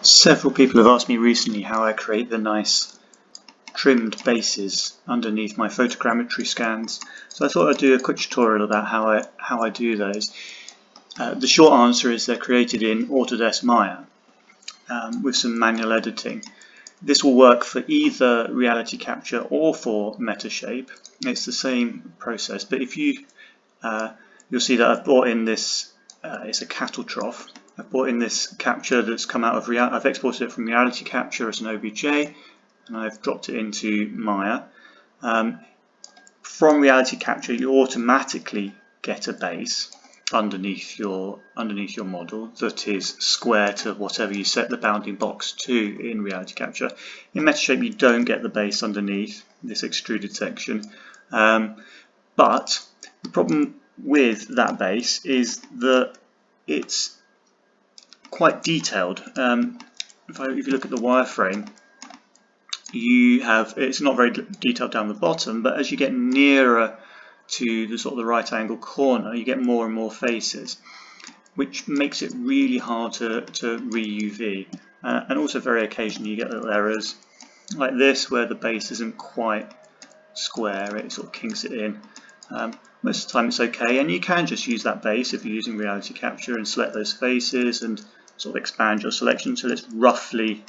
Several people have asked me recently how I create the nice trimmed bases underneath my photogrammetry scans, so I thought I'd do a quick tutorial about how I do those. The short answer is they're created in Autodesk Maya with some manual editing. This will work for either reality capture or for Metashape. It's the same process, but if you'll see that I've brought in this, it's a cattle trough. I've brought in this capture that's come out of I've exported it from reality capture as an OBJ, and I've dropped it into Maya. From reality capture, you automatically get a base underneath your model that is square to whatever you set the bounding box to in reality capture. In Metashape, you don't get the base underneath this extruded section, but the problem with that base is that it's quite detailed. If you look at the wireframe, it's not very detailed down the bottom, but as you get nearer to the sort of the right angle corner, you get more and more faces, which makes it really hard to re-UV. And also very occasionally you get little errors like this where the base isn't quite square, it sort of kinks it in. Most of the time it's okay, and you can just use that base if you're using reality capture and select those faces and sort of expand your selection so it's roughly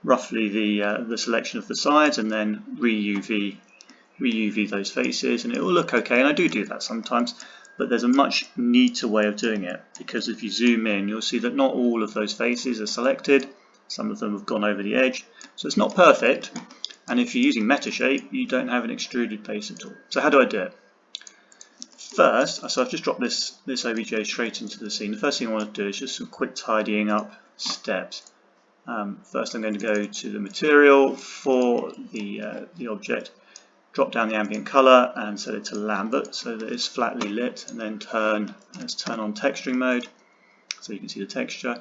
the selection of the sides, and then re-UV those faces, and it will look okay. And I do that sometimes, but there's a much neater way of doing it, because if you zoom in, you'll see that not all of those faces are selected. Some of them have gone over the edge, so it's not perfect. And if you're using Metashape, you don't have an extruded base at all. So how do I do it? First, so I've just dropped this OBJ straight into the scene. The first thing I want to do is just some quick tidying up steps. First, I'm going to go to the material for the object, drop down the ambient color and set it to Lambert so that it's flatly lit, and then let's turn on texturing mode so you can see the texture,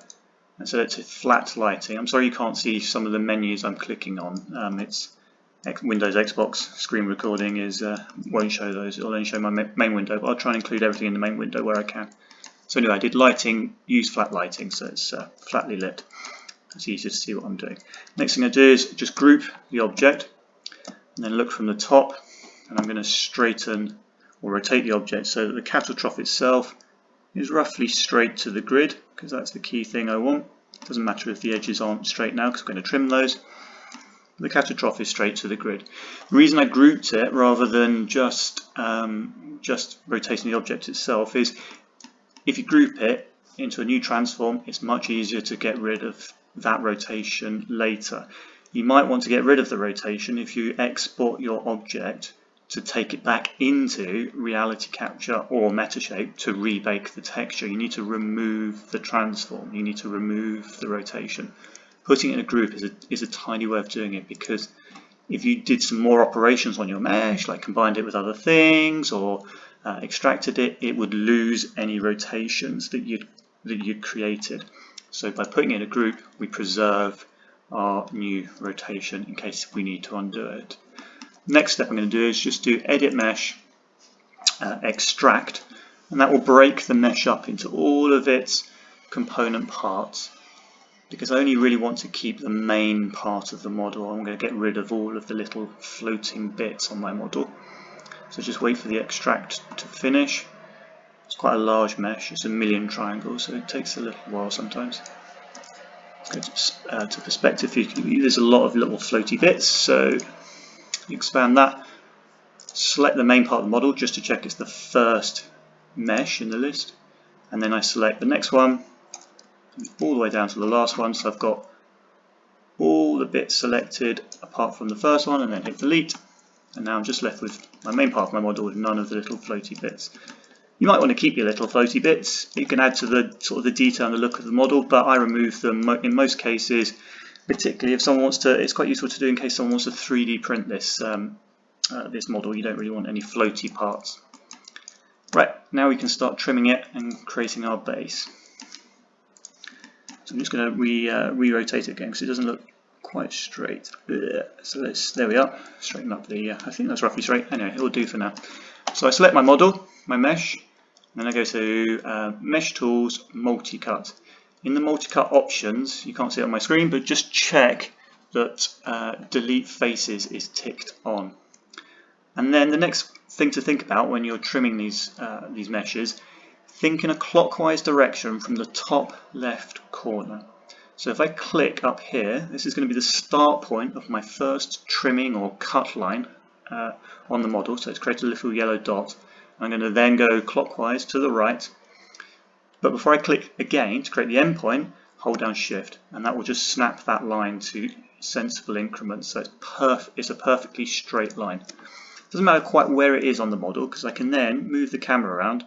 and set it to flat lighting. I'm sorry you can't see some of the menus I'm clicking on. It's Windows Xbox screen recording won't show those. It'll only show my main window, but I'll try and include everything in the main window where I can. So anyway, I did lighting, use flat lighting, so it's flatly lit. It's easier to see what I'm doing. Next thing I do is just group the object, and then look from the top, and I'm going to straighten or rotate the object so that the cattle trough itself is roughly straight to the grid, because that's the key thing I want. It doesn't matter if the edges aren't straight now, because I'm going to trim those. The cattle trough is straight to the grid. The reason I grouped it rather than just rotating the object itself is if you group it into a new transform, it's much easier to get rid of that rotation later. You might want to get rid of the rotation if you export your object to take it back into reality capture or Metashape to rebake the texture. You need to remove the transform, you need to remove the rotation. Putting it in a group is a tiny way of doing it, because if you did some more operations on your mesh, like combined it with other things or extracted it, it would lose any rotations that you'd created. So by putting it in a group, we preserve our new rotation in case we need to undo it. Next step I'm going to do is just do edit mesh, extract, and that will break the mesh up into all of its component parts, because I only really want to keep the main part of the model. I'm going to get rid of all of the little floating bits on my model. So just wait for the extract to finish. It's quite a large mesh, it's 1,000,000 triangles, so it takes a little while sometimes. Let's go to perspective. There's a lot of little floaty bits, so you expand that. Select the main part of the model just to check it's the first mesh in the list, and then I select the next one all the way down to the last one, so I've got all the bits selected apart from the first one, and then hit delete, and now I'm just left with my main part of my model with none of the little floaty bits. You might want to keep your little floaty bits. You can add to the sort of the detail and the look of the model, but I remove them in most cases, particularly if someone wants to. It's quite useful to do in case someone wants to 3D print this this model. You don't really want any floaty parts. Right, now we can start trimming it and creating our base. So I'm just going to re-rotate it again because it doesn't look quite straight. So there we are, straighten up the, I think that's roughly straight. Anyway, it will do for now. So I select my model, my mesh, and then I go to Mesh Tools, Multi-Cut. in the multi-cut options, you can't see it on my screen, but just check that delete faces is ticked on. And then the next thing to think about when you're trimming these meshes, think in a clockwise direction from the top left corner. So if I click up here, this is going to be the start point of my first trimming or cut line on the model. So it's created a little yellow dot. I'm going to then go clockwise to the right. But before I click again to create the endpoint, hold down Shift, and that will just snap that line to sensible increments. So it's a perfectly straight line. It doesn't matter quite where it is on the model, because I can then move the camera around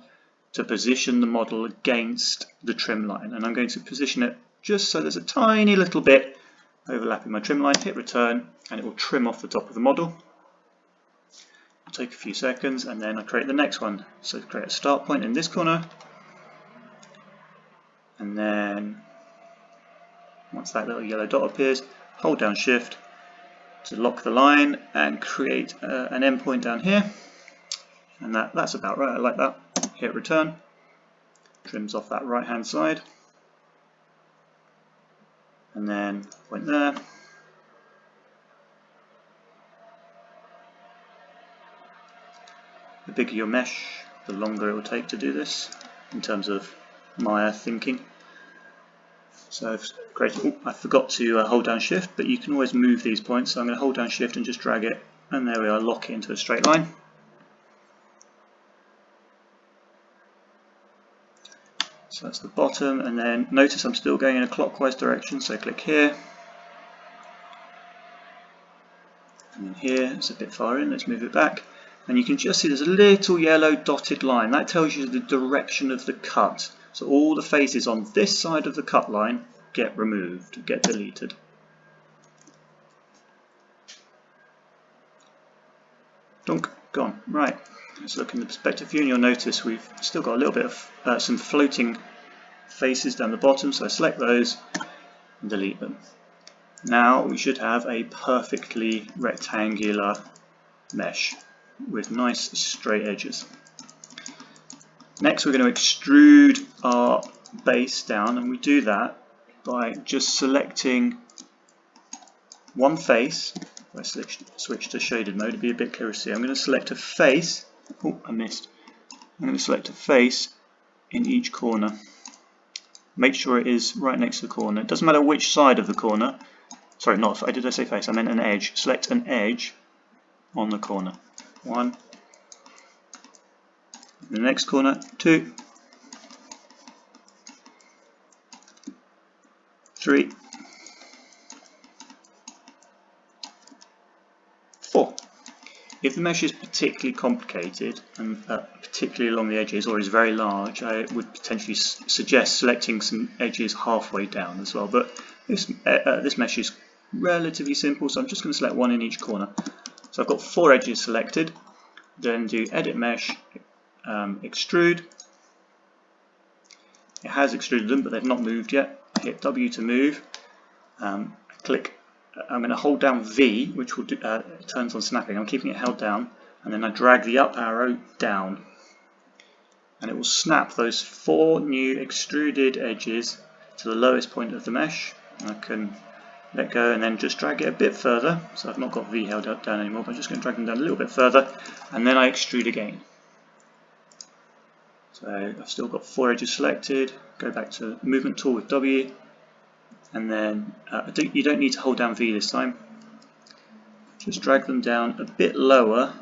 to position the model against the trim line. And I'm going to position it just so there's a tiny little bit overlapping my trim line. Hit return, and it will trim off the top of the model. It'll take a few seconds, and then I create the next one. So create a start point in this corner, and then once that little yellow dot appears, hold down Shift to lock the line and create an endpoint down here. And that's about right. I like that. Hit return, trims off that right hand side, and then point there. The bigger your mesh, the longer it will take to do this in terms of Maya thinking. So I've created, I forgot to hold down Shift, but you can always move these points. So I'm going to hold down Shift and just drag it, and there we are, lock it into a straight line. So that's the bottom, and then notice I'm still going in a clockwise direction, so click here. And then here, it's a bit far in, let's move it back. And you can just see there's a little yellow dotted line. That tells you the direction of the cut. So all the faces on this side of the cut line get removed, get deleted. Dunk, gone. Right, let's look in the perspective view, and you'll notice we've still got a little bit of some floating faces down the bottom, so I select those and delete them. Now we should have a perfectly rectangular mesh with nice straight edges. Next we're going to extrude our base down, and we do that by just selecting one face. If I switch to shaded mode, it'll be a bit clearer to see. I'm going to select a face. Oh, I missed. I'm going to select a face in each corner. Make sure it is right next to the corner. It doesn't matter which side of the corner. Sorry, did I say face? I meant an edge. Select an edge on the corner. 1. The next corner, 2. 3. 4. If the mesh is particularly complicated and particularly along the edges, or is very large, I would potentially suggest selecting some edges halfway down as well. But this mesh is relatively simple, so I'm just going to select one in each corner. So I've got 4 edges selected. Then do Edit Mesh, Extrude. It has extruded them, but they've not moved yet. I hit W to move. Click. I'm going to hold down V, which will do, it turns on snapping. I'm keeping it held down, and then I drag the up arrow down, and it will snap those 4 new extruded edges to the lowest point of the mesh. I can let go and then just drag it a bit further. So I've not got V held down anymore, but I'm just going to drag them down a little bit further, and then I extrude again. So I've still got 4 edges selected. Go back to Movement Tool with W. And then you don't need to hold down V this time. Just drag them down a bit lower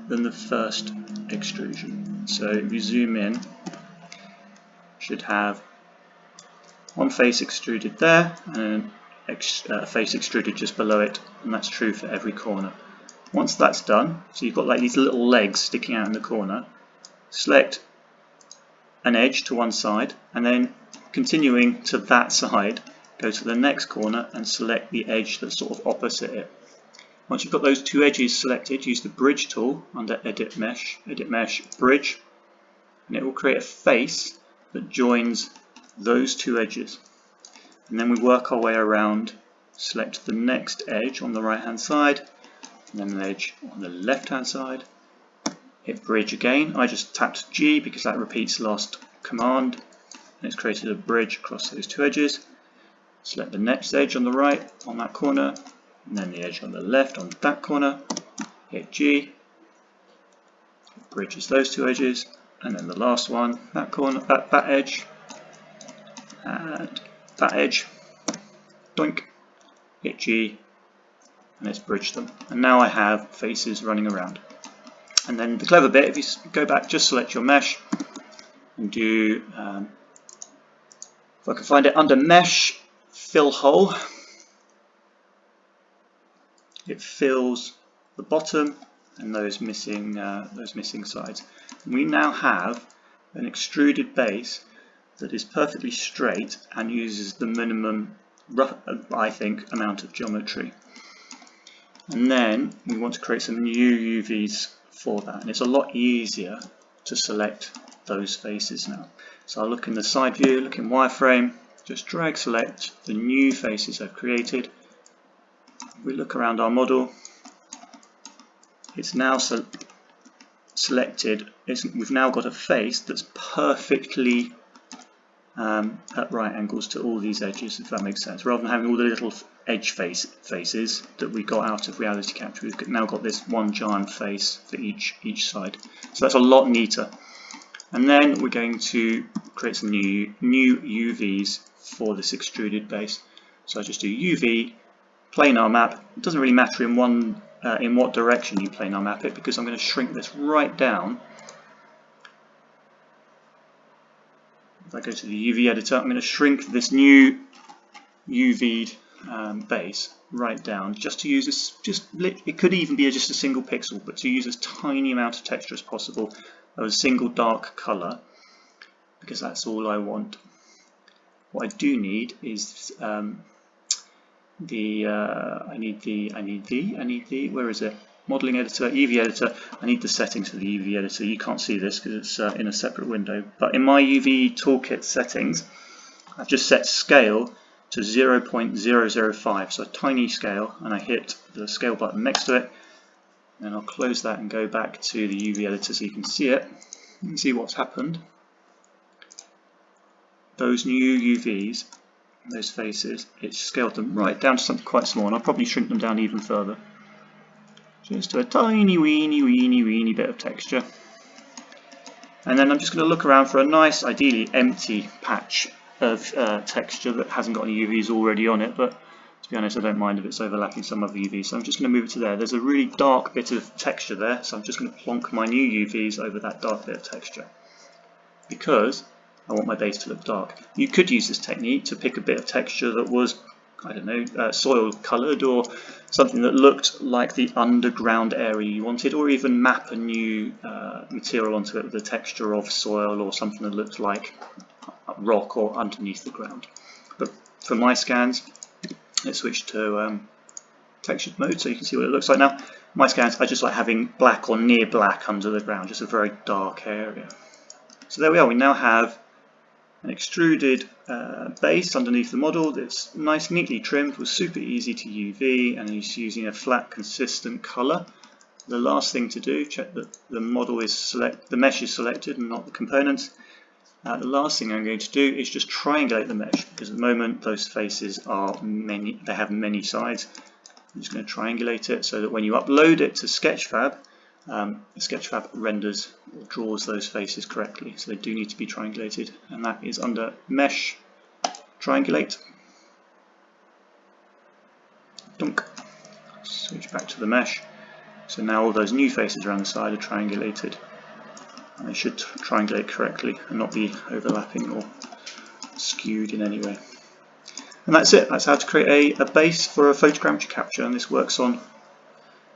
than the first extrusion. So if you zoom in, you should have one face extruded there and a face extruded just below it, and that's true for every corner. Once that's done, so you've got like these little legs sticking out in the corner, select an edge to one side, and then continuing to that side, go to the next corner and select the edge that's sort of opposite it. Once you've got those 2 edges selected, use the Bridge tool under Edit Mesh, Bridge, and it will create a face that joins those 2 edges. And then we work our way around, select the next edge on the right hand side, and then an edge on the left hand side. Hit Bridge again. I just tapped G because that repeats last command. and it's created a bridge across those two edges. Select the next edge on the right on that corner, and then the edge on the left on that corner. Hit G, it bridges those two edges, and then the last one, that corner, that edge, and that edge. Doink, hit G, and it's bridged them. And now I have faces running around. And then the clever bit, if you go back, just select your mesh and do, if I can find it, under mesh, fill hole. It fills the bottom and those missing sides. And we now have an extruded base that is perfectly straight and uses the minimum, I think, amount of geometry. And then we want to create some new UVs for that, and it's a lot easier to select those faces now. So I'll look in the side view, look in wireframe, just drag select the new faces I've created. We look around our model, it's now selected. We've now got a face that's perfectly at right angles to all these edges, if that makes sense. Rather than having all the little edge faces that we got out of reality capture, we've now got this one giant face for each side. So that's a lot neater. And then we're going to create some new UVs for this extruded base. So I just do UV, planar map. It doesn't really matter in what direction you planar map it, because I'm going to shrink this right down. If I go to the UV editor, I'm going to shrink this new UV base right down, just to use this. It could even be just a single pixel, but to use as tiny amount of texture as possible of a single dark color, because that's all I want. What I do need is I need the where is it? Modeling editor, UV editor. I need the settings for the UV editor. You can't see this because it's in a separate window. But in my UV toolkit settings, I've just set scale to 0.005, so a tiny scale, and I hit the scale button next to it. And I'll close that and go back to the UV editor so you can see it. You can see what's happened. Those new UVs, those faces, it's scaled them right down to something quite small, and I'll probably shrink them down even further. Just to a tiny weeny bit of texture. And then I'm just going to look around for a nice, ideally empty patch of texture that hasn't got any UVs already on it, but to be honest I don't mind if it's overlapping some other UVs, so I'm just going to move it to there. There's a really dark bit of texture there, so I'm just going to plonk my new UVs over that dark bit of texture, because I want my base to look dark. You could use this technique to pick a bit of texture that was, I don't know, soil coloured, or something that looked like the underground area you wanted, or even map a new material onto it with the texture of soil or something that looked like rock or underneath the ground. But for my scans, let's switch to textured mode so you can see what it looks like now. My scans, I just like having black or near black under the ground, just a very dark area. So there we are, we now have an extruded base underneath the model that's nice, neatly trimmed, was super easy to UV, and it's using a flat, consistent color. The last thing to do, check that the model is the mesh is selected and not the components. The last thing I'm going to do is just triangulate the mesh, because at the moment those faces are they have many sides. I'm just going to triangulate it so that when you upload it to Sketchfab, Sketchfab renders or draws those faces correctly, so they do need to be triangulated, and that is under Mesh, Triangulate. Dunk. Switch back to the mesh. So now all those new faces around the side are triangulated, and they should triangulate correctly and not be overlapping or skewed in any way. And that's it. That's how to create a base for a photogrammetry capture, and this works on.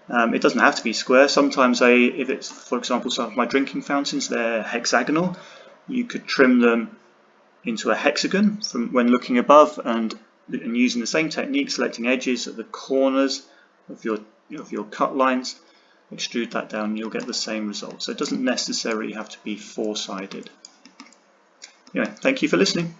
It doesn't have to be square. Sometimes if it's, for example, some of my drinking fountains, they're hexagonal. You could trim them into a hexagon from when looking above, and using the same technique, selecting edges at the corners of your cut lines, extrude that down, and you'll get the same result. So it doesn't necessarily have to be four-sided. Anyway, thank you for listening.